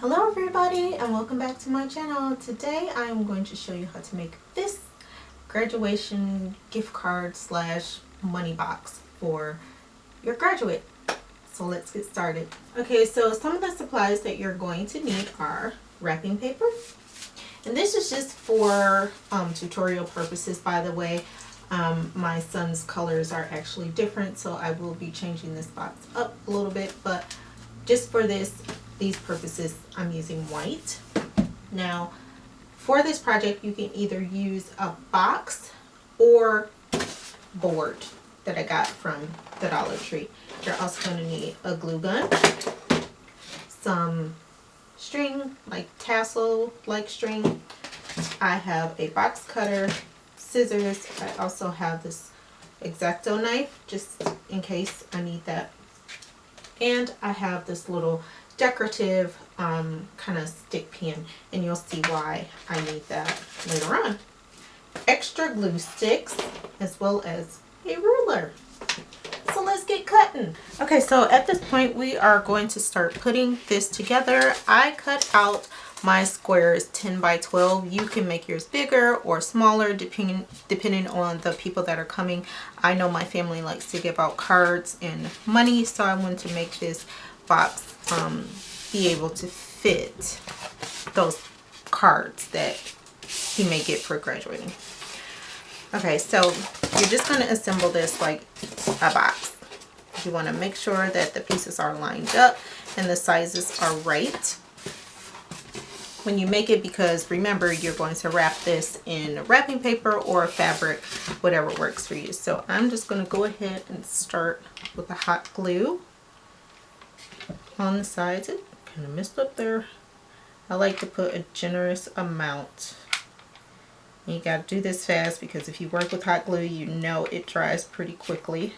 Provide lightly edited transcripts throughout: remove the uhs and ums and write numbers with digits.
Hello everybody and welcome back to my channel. Today I am going to show you how to make this graduation gift card slash money box for your graduate. So let's get started. Okay, so some of the supplies that you're going to need are wrapping paper. And this is just for tutorial purposes, by the way. My son's colors are actually different, so I will be changing this box up a little bit, but just for these purposes, I'm using white. Now, for this project, you can either use a box or board that I got from the Dollar Tree. You're also going to need a glue gun, some string, like tassel like string. I have a box cutter, scissors. I also have this X-Acto knife just in case I need that. And I have this little decorative kind of stick pin, and you'll see why I need that later on. Extra glue sticks as well as a ruler. So let's get cutting. Okay, so at this point we are going to start putting this together. I cut out my squares 10 by 12. You can make yours bigger or smaller depending on the people that are coming. I know my family likes to give out cards and money, so I wanted to make this box be able to fit those cards that he may get for graduating. Okay, so you're just going to assemble this like a box. You want to make sure that the pieces are lined up and the sizes are right when you make it, because remember, you're going to wrap this in wrapping paper or fabric, whatever works for you. So I'm just going to go ahead and start with the hot glue on the sides. It kind of messed up there. I like to put a generous amount. You got to do this fast because if you work with hot glue, you know it dries pretty quickly.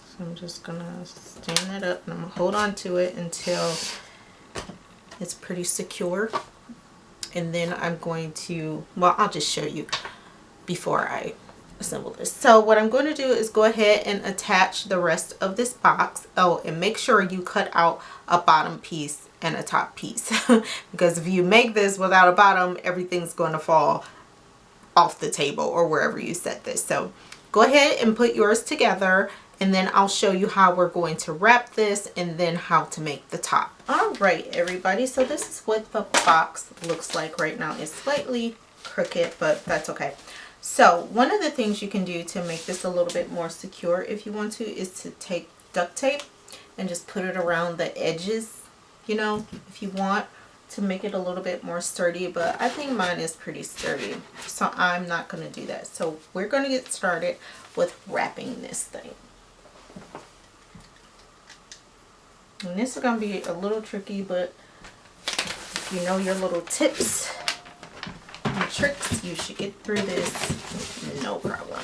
So I'm just gonna stand that up and I'm gonna hold on to it until it's pretty secure. And then I'm going to, well, I'll just show you before I assemble this. So what I'm going to do is go ahead and attach the rest of this box. Oh, and make sure you cut out a bottom piece and a top piece because if you make this without a bottom, everything's going to fall off the table or wherever you set this. So go ahead and put yours together, and then I'll show you how we're going to wrap this and then how to make the top. All right, everybody, so this is what the box looks like right now. It's slightly crooked, but that's okay. So one of the things you can do to make this a little bit more secure, if you want to, is to take duct tape and just put it around the edges, you know, if you want to make it a little bit more sturdy, but I think mine is pretty sturdy, so I'm not going to do that. So we're going to get started with wrapping this thing. And this is going to be a little tricky, but if you know your little tips and tricks, you should get through this no problem.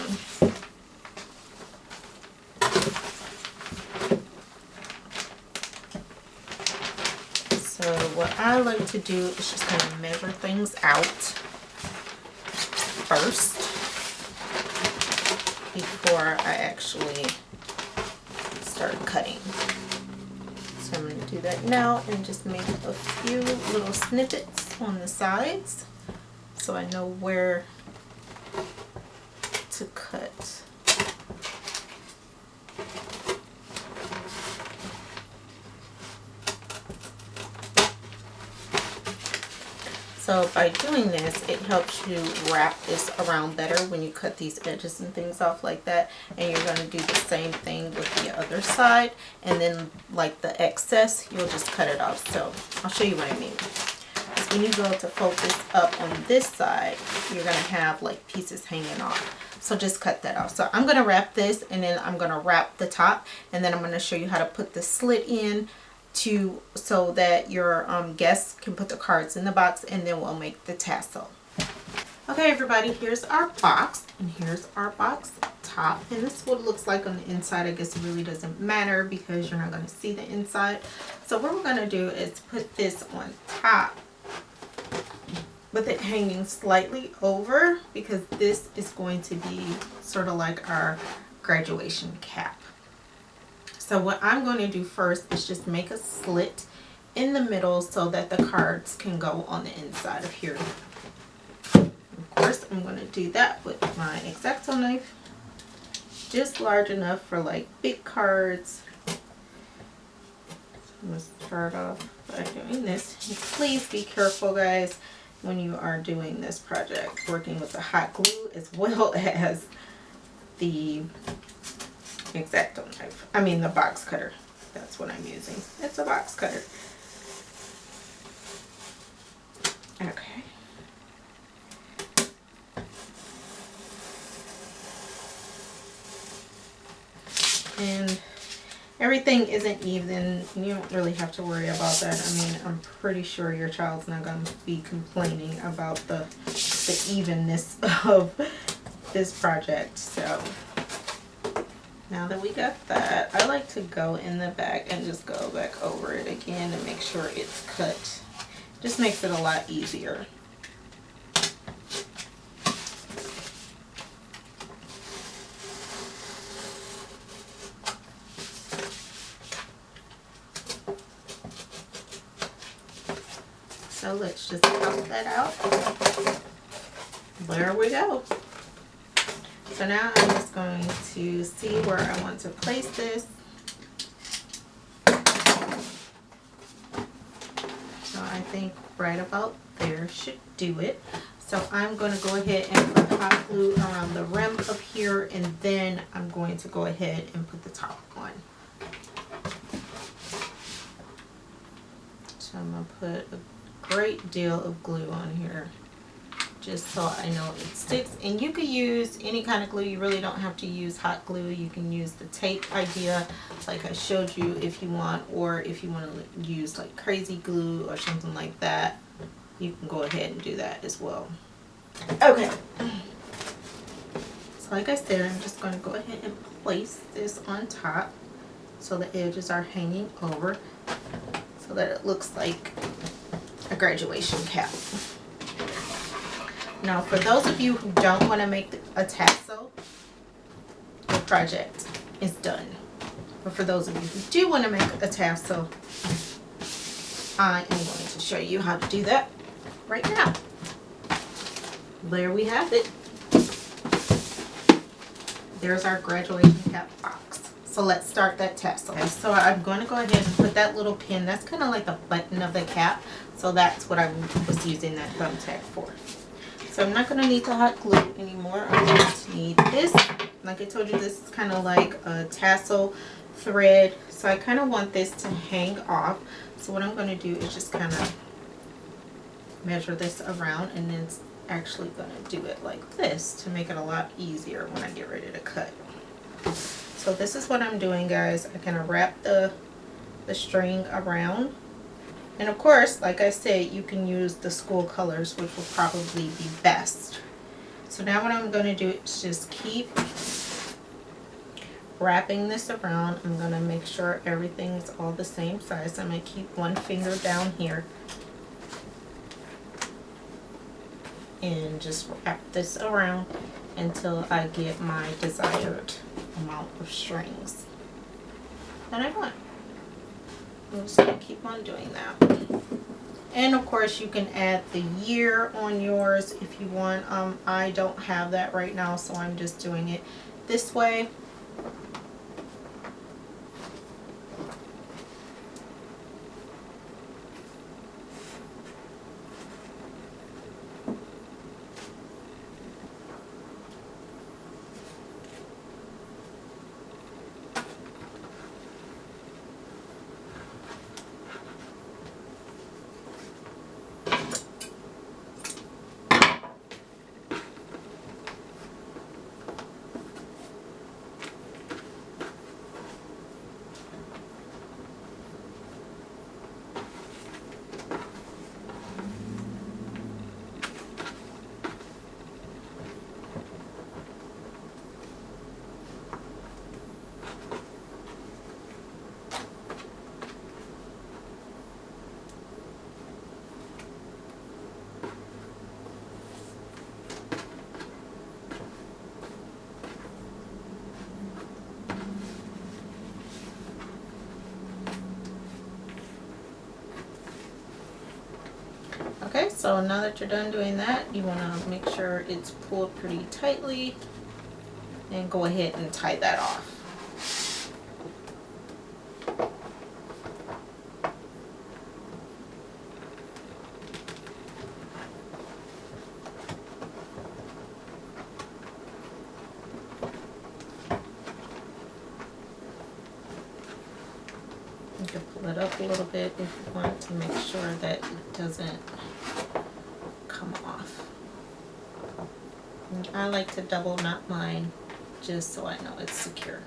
So what I like to do is just kind of measure things out first before I actually start cutting. So I'm going to do that now and just make a few little snippets on the sides so I know where to cut. So by doing this, it helps you wrap this around better when you cut these edges and things off like that. And you're going to do the same thing with the other side. And then like the excess, you'll just cut it off. So I'll show you what I mean. Because when you go to fold this up on this side, you're going to have like pieces hanging off. So just cut that off. So I'm going to wrap this, and then I'm going to wrap the top. And then I'm going to show you how to put the slit in so that your guests can put the cards in the box, and then we'll make the tassel. Okay, everybody, here's our box, and here's our box top, and this is what it looks like on the inside. I guess it really doesn't matter because you're not going to see the inside. So what we're going to do is put this on top with it hanging slightly over, because this is going to be sort of like our graduation cap. So what I'm going to do first is just make a slit in the middle so that the cards can go on the inside of here. Of course, I'm going to do that with my X-Acto knife, just large enough for like big cards. I'm going to start off by doing this. Please be careful, guys, when you are doing this project, working with the hot glue as well as the X-Acto knife. I mean the box cutter. That's what I'm using. It's a box cutter. Okay. And everything isn't even. You don't really have to worry about that. I mean, I'm pretty sure your child's not going to be complaining about the evenness of this project. So now that we got that, I like to go in the back and just go back over it again and make sure it's cut. Just makes it a lot easier. So let's just pop that out. There we go. So now I'm just going to see where I want to place this. So I think right about there should do it. So I'm going to go ahead and put hot glue around the rim of here, and then I'm going to go ahead and put the top on. So I'm going to put a great deal of glue on here, just so I know it sticks. And you could use any kind of glue. You really don't have to use hot glue. You can use the tape idea like I showed you if you want, or if you want to use like crazy glue or something like that, you can go ahead and do that as well. Okay, so like I said, I'm just going to go ahead and place this on top so the edges are hanging over so that it looks like a graduation cap. Now, for those of you who don't want to make a tassel, the project is done. But for those of you who do want to make a tassel, I am going to show you how to do that right now. There we have it. There's our graduation cap box. So let's start that tassel. Okay, so I'm going to go ahead and put that little pin. That's kind of like the button of the cap. So that's what I was using that thumbtack for. So I'm not going to need the hot glue anymore. I'm going to need this. Like I told you, this is kind of like a tassel thread. So I kind of want this to hang off. So what I'm going to do is just kind of measure this around, and then it's actually going to do it like this to make it a lot easier when I get ready to cut. So this is what I'm doing, guys. I'm going to wrap the string around. And of course, like I said, you can use the school colors, which will probably be best. So now what I'm going to do is just keep wrapping this around. I'm going to make sure everything's all the same size. I'm going to keep one finger down here and just wrap this around until I get my desired amount of strings that I want. I'm just going to keep on doing that. And of course you can add the year on yours if you want. I don't have that right now, so I'm just doing it this way. So now that you're done doing that, you want to make sure it's pulled pretty tightly and go ahead and tie that off. You can pull it up a little bit if you want to make sure that it doesn't come off. And I like to double knot mine just so I know it's secure.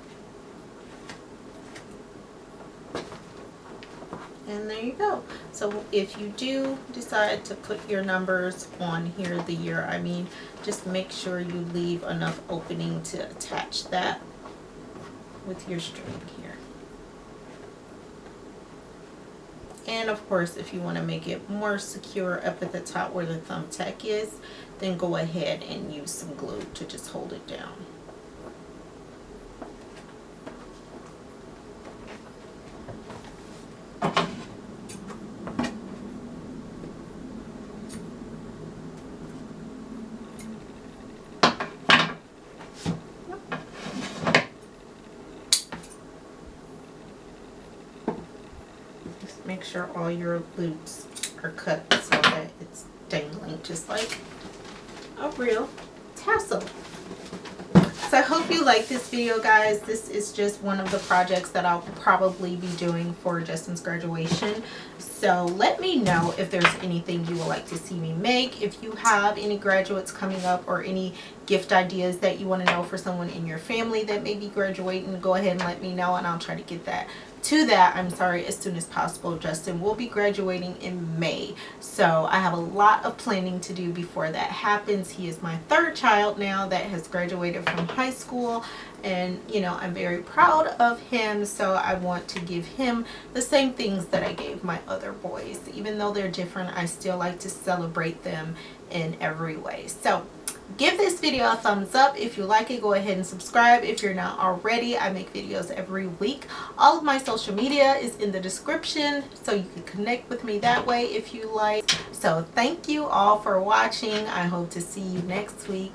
And there you go. So if you do decide to put your numbers on here, the year, I mean, just make sure you leave enough opening to attach that with your string here. And of course, if you want to make it more secure up at the top where the thumbtack is, then go ahead and use some glue to just hold it down. Make sure all your loops are cut so that it's dangling just like a real tassel. So I hope you like this video, guys. This is just one of the projects that I'll probably be doing for Justin's graduation. So let me know if there's anything you would like to see me make. If you have any graduates coming up or any gift ideas that you want to know for someone in your family that may be graduating, go ahead and let me know and I'll try to get that as soon as possible. Justin will be graduating in May, so I have a lot of planning to do before that happens. He is my third child now that has graduated from high school, and you know, I'm very proud of him, so I want to give him the same things that I gave my other boys. Even though they're different, I still like to celebrate them in every way. So give this video a thumbs up if you like it. Go ahead and subscribe if you're not already. I make videos every week. All of my social media is in the description, so you can connect with me that way if you like. So thank you all for watching. I hope to see you next week.